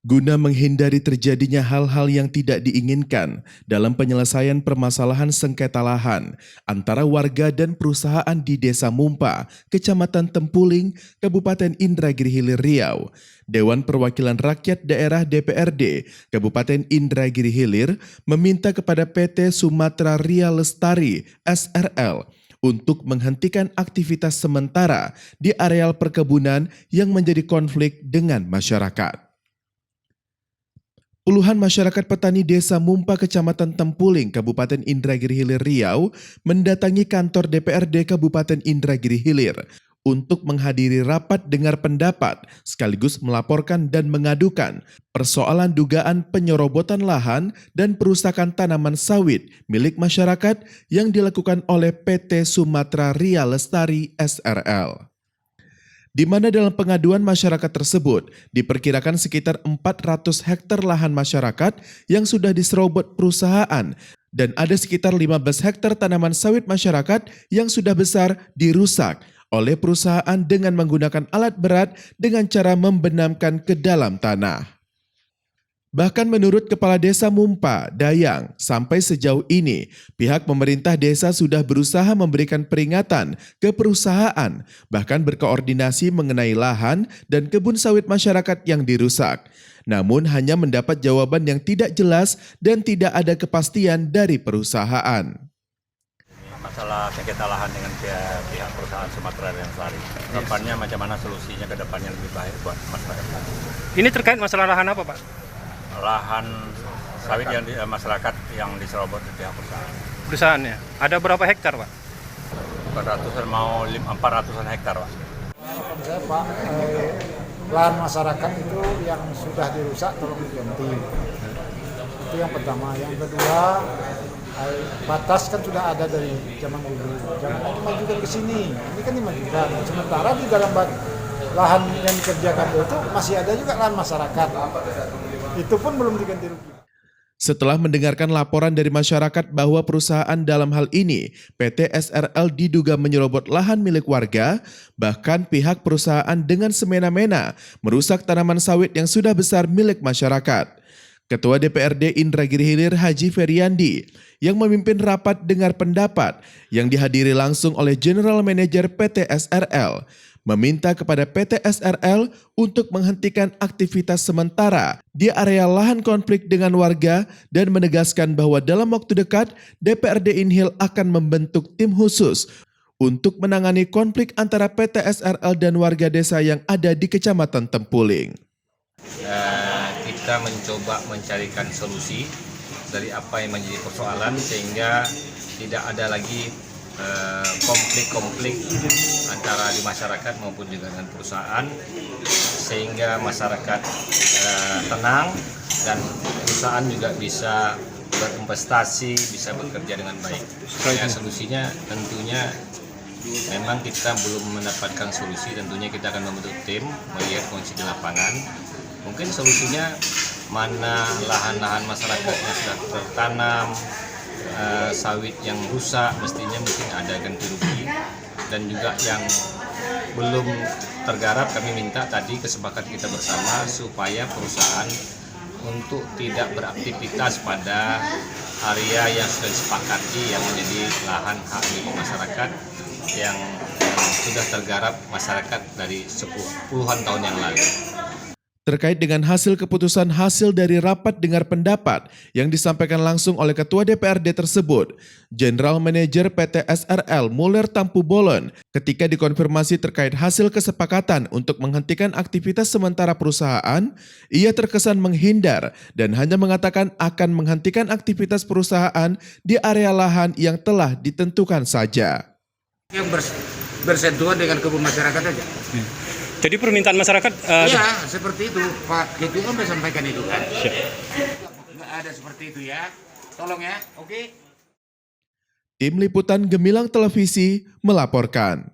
Guna menghindari terjadinya hal-hal yang tidak diinginkan dalam penyelesaian permasalahan sengketa lahan antara warga dan perusahaan di Desa Mumpa, Kecamatan Tempuling, Kabupaten Indragiri Hilir Riau, Dewan Perwakilan Rakyat Daerah DPRD Kabupaten Indragiri Hilir meminta kepada PT Sumatera Ria Lestari (SRL) untuk menghentikan aktivitas sementara di areal perkebunan yang menjadi konflik dengan masyarakat. Puluhan masyarakat petani Desa Mumpa Kecamatan Tempuling, Kabupaten Indragiri Hilir Riau mendatangi kantor DPRD Kabupaten Indragiri Hilir untuk menghadiri rapat dengar pendapat sekaligus melaporkan dan mengadukan persoalan dugaan penyorobotan lahan dan perusakan tanaman sawit milik masyarakat yang dilakukan oleh PT Sumatera Ria Lestari (SRL). Di mana dalam pengaduan masyarakat tersebut diperkirakan sekitar 400 hektar lahan masyarakat yang sudah diserobot perusahaan dan ada sekitar 15 hektar tanaman sawit masyarakat yang sudah besar dirusak oleh perusahaan dengan menggunakan alat berat dengan cara membenamkan ke dalam tanah. Bahkan menurut Kepala Desa Mumpa, Dayang, sampai sejauh ini pihak pemerintah desa sudah berusaha memberikan peringatan ke perusahaan, bahkan berkoordinasi mengenai lahan dan kebun sawit masyarakat yang dirusak. Namun hanya mendapat jawaban yang tidak jelas dan tidak ada kepastian dari perusahaan. Masalah sengketa lahan dengan pihak perusahaan Sumatera Ria Lestari. Depannya macam mana solusinya ke depannya lebih baik buat masyarakat. Ini terkait masalah lahan apa, Pak? Lahan sawit yang masyarakat yang diserobot di pihak perusahaan. Perusahaannya. Ada berapa hektar, Pak? 400-an mau 400-an hektar, Pak. Saya, Pak, lahan masyarakat itu yang sudah dirusak tolong diganti. Itu yang pertama. Yang kedua, batas kan sudah ada dari zaman dulu. Jangan lagi majukan ke sini. Ini kan dimajukan. Sementara di dalam lahan yang dikerjakan itu masih ada juga lahan masyarakat. Itu pun belum diganti rugi. Setelah mendengarkan laporan dari masyarakat bahwa perusahaan dalam hal ini PT SRL diduga menyerobot lahan milik warga, bahkan pihak perusahaan dengan semena-mena merusak tanaman sawit yang sudah besar milik masyarakat. Ketua DPRD Indragiri Hilir Haji Feryandi yang memimpin rapat dengar pendapat yang dihadiri langsung oleh General Manager PT SRL meminta kepada PT SRL untuk menghentikan aktivitas sementara di area lahan konflik dengan warga dan menegaskan bahwa dalam waktu dekat DPRD Inhil akan membentuk tim khusus untuk menangani konflik antara PT SRL dan warga desa yang ada di Kecamatan Tempuling. Kita mencoba mencarikan solusi dari apa yang menjadi persoalan sehingga tidak ada lagi konflik-konflik antara di masyarakat maupun juga dengan perusahaan sehingga masyarakat tenang dan perusahaan juga bisa berinvestasi, bisa bekerja dengan baik. Ya, solusinya tentunya memang kita belum mendapatkan solusi, tentunya kita akan membentuk tim melihat kondisi di lapangan. Mungkin solusinya mana lahan-lahan masyarakat yang sudah tertanam, sawit yang rusak mestinya mungkin ada ganti rugi, dan juga yang belum tergarap kami minta tadi kesepakatan kita bersama supaya perusahaan untuk tidak beraktivitas pada area yang sudah disepakati yang menjadi lahan hak milik masyarakat yang sudah tergarap masyarakat dari puluhan tahun yang lalu. Terkait dengan hasil keputusan hasil dari rapat dengar pendapat yang disampaikan langsung oleh Ketua DPRD tersebut, General Manager PT SRL Muller Tampu Bolon ketika dikonfirmasi terkait hasil kesepakatan untuk menghentikan aktivitas sementara perusahaan, ia terkesan menghindar dan hanya mengatakan akan menghentikan aktivitas perusahaan di area lahan yang telah ditentukan saja. Yang bersentuhan dengan kebun masyarakat saja. Jadi permintaan masyarakat... Iya, seperti itu. Pak Ketua kan sudah sampaikan itu kan. Nggak ada seperti itu ya. Tolong ya, oke? Tim Liputan Gemilang Televisi melaporkan.